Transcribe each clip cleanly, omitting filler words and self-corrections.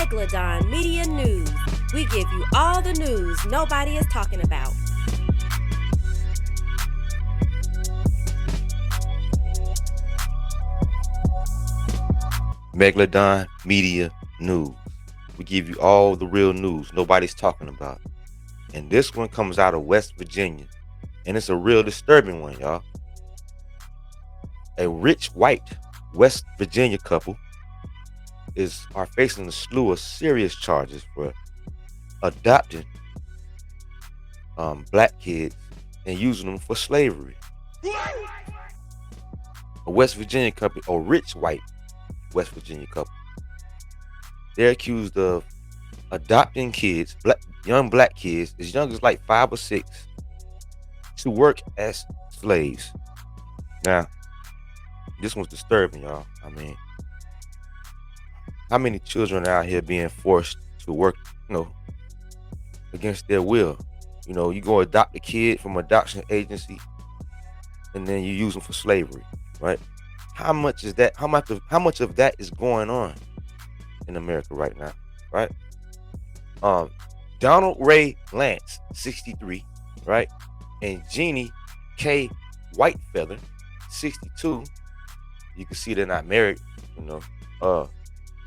Megalodon Media News. We give you all the news nobody is talking about. Megalodon Media News. We give you all the real news nobody's talking about. And this one comes out of West Virginia. And it's a real disturbing one, y'all. A rich white West Virginia couple are facing a slew of serious charges for adopting black kids and using them for slavery. A West Virginia couple, a rich white West Virginia couple, they're accused of adopting kids, young black kids, as young as like 5 or 6, to work as slaves. Now, this one's disturbing, y'all. I mean, how many children are out here being forced to work, against their will? You go adopt a kid from an adoption agency, and then you use them for slavery, right? How much is that? How much of that is going on in America right now, right? Donald Ray Lance, 63, right, and Jeannie K. Whitefeather, 62. You can see they're not married,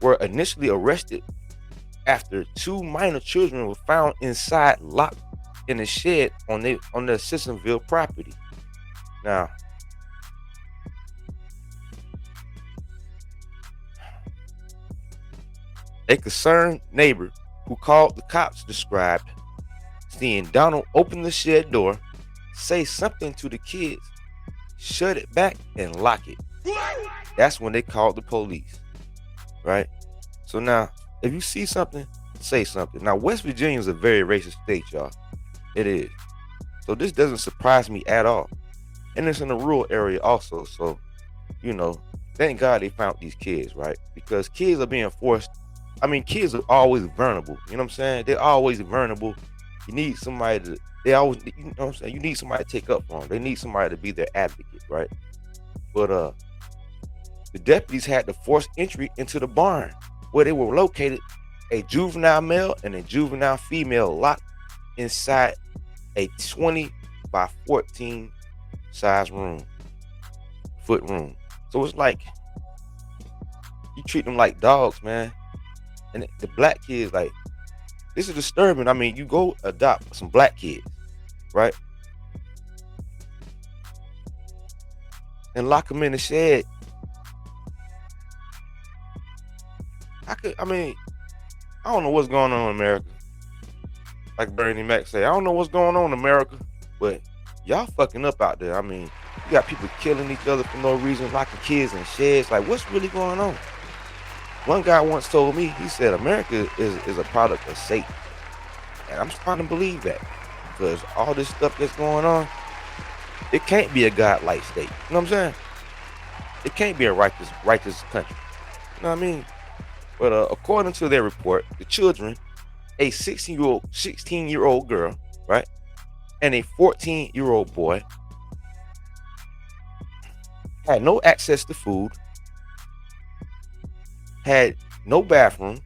were initially arrested after 2 minor children were found inside, locked in a shed on the Sissonville property. Now, a concerned neighbor who called the cops described seeing Donald open the shed door, say something to the kids, shut it back, and lock it. That's when they called the police, right? So now, if you see something, say something. Now, West Virginia is a very racist state, y'all. It is. So this doesn't surprise me at all. And it's in a rural area also. So, thank God they found these kids, right? Because kids are being forced. I mean, kids are always vulnerable. You know what I'm saying? They're always vulnerable. You need somebody to, you know what I'm saying? You need somebody to take up for them. They need somebody to be their advocate, right? But the deputies had to force entry into the barn where they were located, a juvenile male and a juvenile female locked inside a 20 by 14 size foot room. So it's like you treat them like dogs, man. And the black kids, like, this is disturbing. I mean, you go adopt some black kids, right? And lock them in the shed. I don't know what's going on in America. Like Bernie Mac say, I don't know what's going on in America, but y'all fucking up out there. I mean, you got people killing each other for no reason, locking kids in sheds. Like, what's really going on? One guy once told me, he said, America is a product of Satan. And I'm starting to believe that. Because all this stuff that's going on, it can't be a God-like state. You know what I'm saying? It can't be a righteous country. You know what I mean? But according to their report, the children, a 16-year-old girl, right, and a 14-year-old boy, had no access to food, had no bathroom,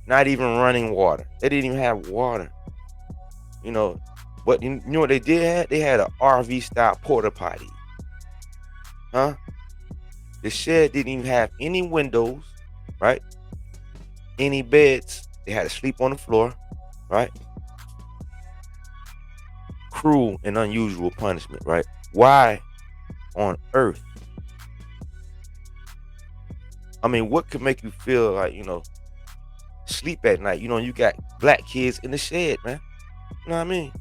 not even running water. They didn't even have water. But you know what they did have? They had an RV style porta potty. Huh? The shed didn't even have any windows, right? Any beds. They had to sleep on the floor, right? Cruel and unusual punishment, right? Why on earth? I mean, what could make you feel like, sleep at night? You got black kids in the shed, man. You know what I mean?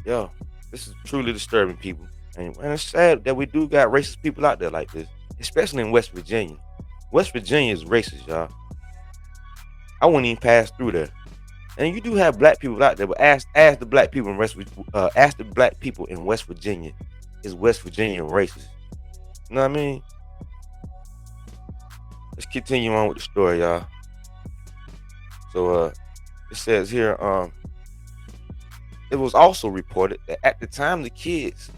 Yo, this is truly disturbing, people. And it's sad that we do got racist people out there like this, especially in West Virginia. West Virginia is racist, y'all. I wouldn't even pass through there. And you do have black people out there, but ask the black people in West Virginia, is West Virginia racist? You know what I mean? Let's continue on with the story, y'all. So it says here, it was also reported that at the time the kids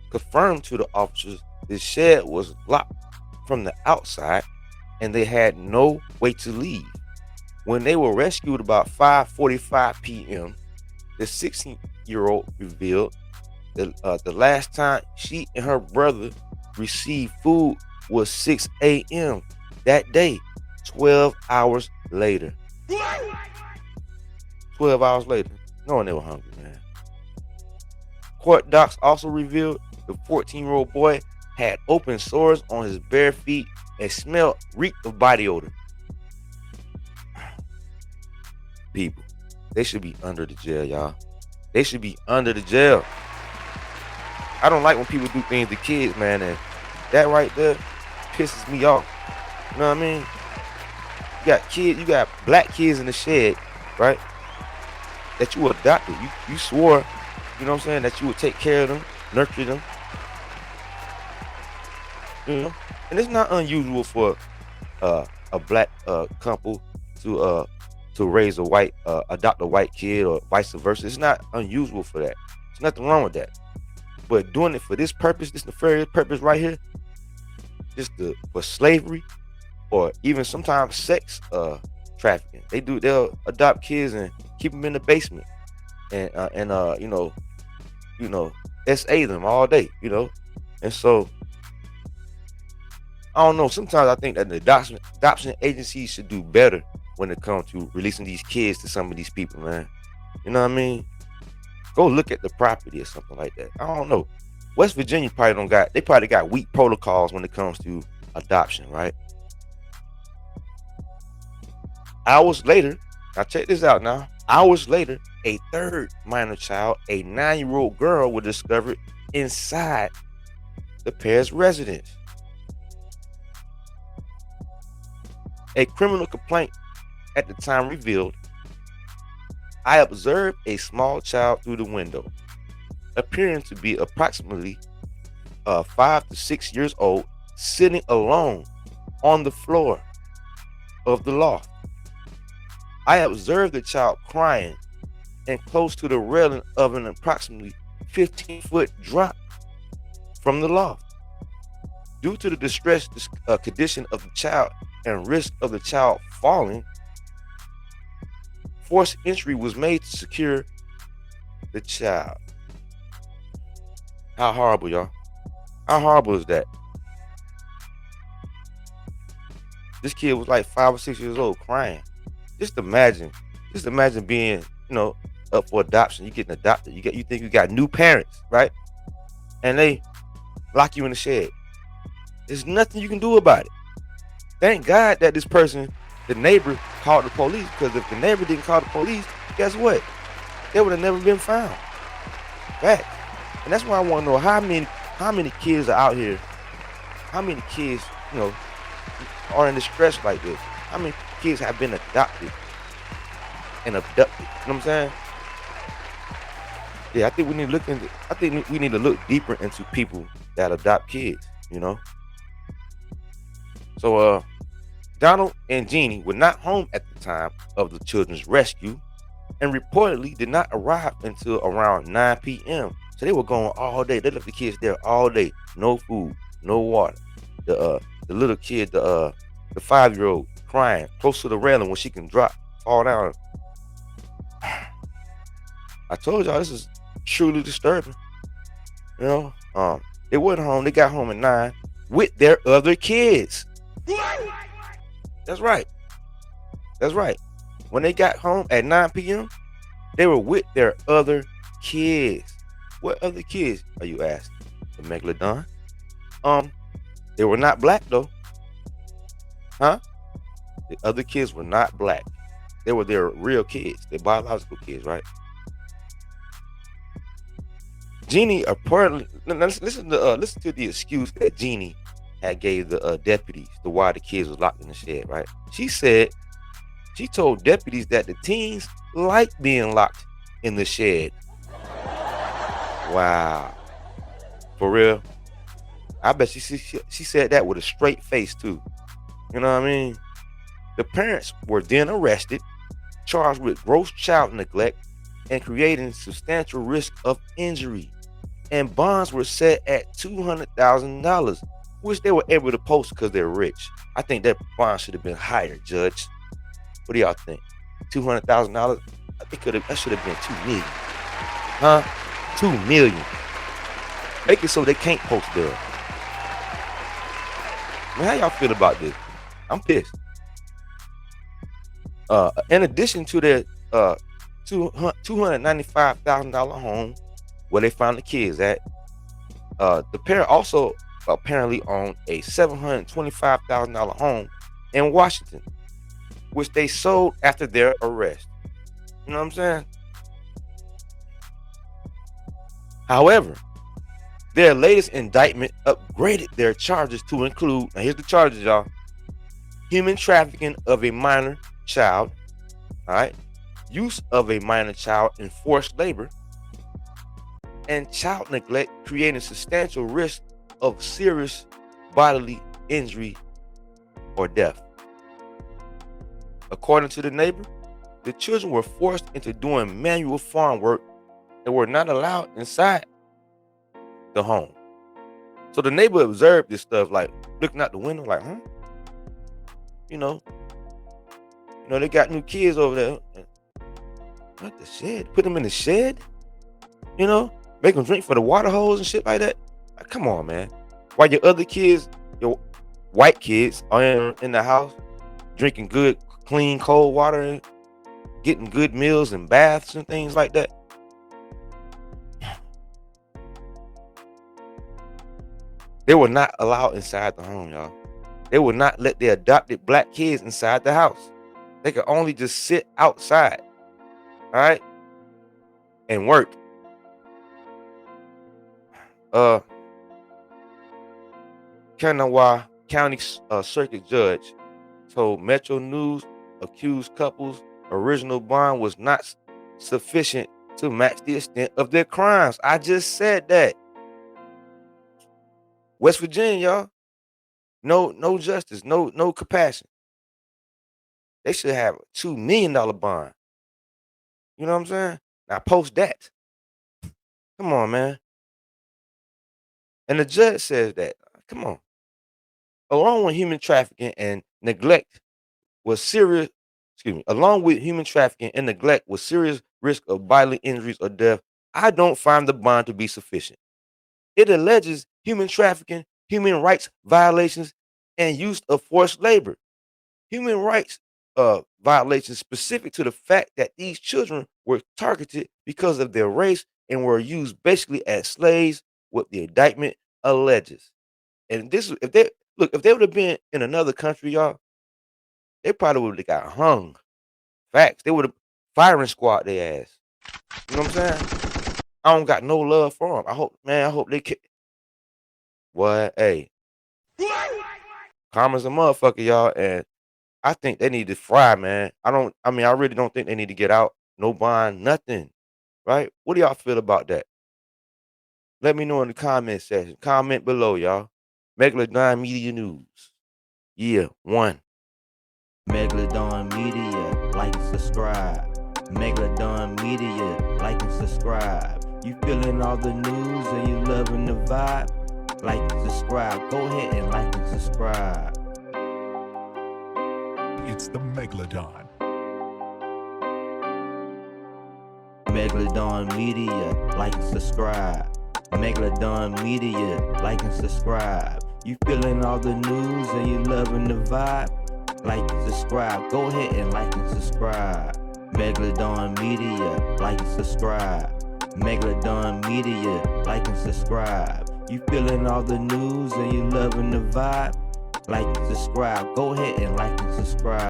confirmed to the officers the shed was locked from the outside and they had no way to leave. When they were rescued about 5:45 p.m., the 16-year-old revealed the last time she and her brother received food was 6 a.m. that day, 12 hours later. 12 hours later, knowing they were hungry, man. Court docs also revealed the 14-year-old boy had open sores on his bare feet and reeked of body odor. People, they should be under the jail, y'all. They should be under the jail. I don't like when people do things to kids, man, and that right there pisses me off. You know what I mean? You got black kids in the shed, right? That you adopted. You swore, you know what I'm saying, that you would take care of them, nurture them. You know? And it's not unusual for a black couple to raise adopt a white kid or vice versa. It's not unusual for that. There's nothing wrong with that. But doing it for this purpose, this nefarious purpose right here, for slavery or even sometimes sex trafficking. They'll adopt kids and keep them in the basement and SA them all day, And so I don't know. Sometimes I think that the adoption agencies should do better when it comes to releasing these kids to some of these people, man. You know what I mean? Go look at the property or something like that. I don't know. West Virginia probably got weak protocols when it comes to adoption, right? Hours later, now check this out now. Hours later, a third minor child, a 9-year-old girl, was discovered inside the pair's residence. A criminal complaint at the time revealed, I observed a small child through the window, appearing to be approximately 5 to 6 years old, sitting alone on the floor of the loft. I observed the child crying and close to the railing of an approximately 15-foot drop from the loft. Due to the distressed condition of the child and risk of the child falling, forced entry was made to secure the child. How horrible, y'all. How horrible is that? This kid was like 5 or 6 years old crying. Just imagine being, up for adoption. You getting adopted. You think you got new parents, right? And they lock you in the shed. There's nothing you can do about it. Thank God that this person, the neighbor, called the police, because if the neighbor didn't call the police, guess what? They would have never been found. Fact. And that's why I want to know how many kids are out here, how many kids, are in distress like this. How many kids have been adopted and abducted? You know what I'm saying? Yeah, I think we need to look deeper into people that adopt kids, So Donald and Jeannie were not home at the time of the children's rescue and reportedly did not arrive until around 9 p.m. So they were gone all day. They left the kids there all day. No food, no water. The little kid, the 5-year-old, crying close to the railing when she can fall down. I told y'all this is truly disturbing. They weren't home. They got home at 9 with their other kids. That's right. When they got home at 9 p.m., they were with their other kids. What other kids, are you asking? The Megalodon? They were not black though. Huh? The other kids were not black. They were their real kids, their biological kids, right? Jeannie apparently, listen to the excuse that Jeannie had gave the deputies to why the kids was locked in the shed, right? She told deputies that the teens like being locked in the shed. Wow. For real? I bet she said that with a straight face too. You know what I mean? The parents were then arrested, charged with gross child neglect and creating substantial risk of injury. And bonds were set at $200,000. which they were able to post because they're rich. I think that bond should have been higher, Judge. What do y'all think? $200,000? I think that should have been 2 million. Huh? 2 million. Make it so they can't post there. Man, how y'all feel about this? I'm pissed. In addition to their $295,000 home where they found the kids at, the pair also apparently owned a $725,000 home in Washington, which they sold after their arrest. You know what I'm saying? However, their latest indictment upgraded their charges to include, now here's the charges, y'all: human trafficking of a minor child, all right, use of a minor child in forced labor, and child neglect creating substantial risk of serious bodily injury or death. According to the neighbor, the children were forced into doing manual farm work and were not allowed inside the home. So the neighbor observed this stuff, like looking out the window, like, huh? You know, they got new kids over there. What, the shed? Put them in the shed? You know, make them drink for the water hose and shit like that. Like, come on, man. While your other kids, your white kids, are in the house drinking good, clean, cold water and getting good meals and baths and things like that. They were not allowed inside the home, y'all. They would not let their adopted black kids inside the house. They could only just sit outside, all right, and work. Kanawha County Circuit Judge told Metro News accused couple's original bond was not sufficient to match the extent of their crimes. I just said that. West Virginia, y'all, no justice, no compassion. They should have a $2 million bond. You know what I'm saying? Now post that. Come on, man. And the judge says that, come on. Along with human trafficking and neglect was serious, along with human trafficking and neglect with serious risk of bodily injuries or death, I don't find the bond to be sufficient. It alleges human trafficking, human rights violations, and use of forced labor. Human rights violations specific to the fact that these children were targeted because of their race and were used basically as slaves, what the indictment alleges. And this, if they would have been in another country, y'all, they probably would have got hung. Facts. They would have firing squad their ass. You know what I'm saying? I don't got no love for them. I hope they what? Hey, karma's a motherfucker, y'all, and I think they need to fry, man. I really don't think they need to get out. No bond, nothing. Right? What do y'all feel about that? Let me know in the comment section. Comment below, y'all. Megalodon Media News. Yeah, 1. Megalodon Media, like and subscribe. Megalodon Media, like and subscribe. You feeling all the news and you loving the vibe? Like and subscribe. Go ahead and like and subscribe. It's the Megalodon. Megalodon Media, like and subscribe. Megalodon Media, like and subscribe. You feeling all the news and you loving the vibe? Like and subscribe. Go ahead and like and subscribe. Megalodon Media, like and subscribe. Megalodon Media, like and subscribe. You feeling all the news and you loving the vibe? Like and subscribe. Go ahead and like and subscribe.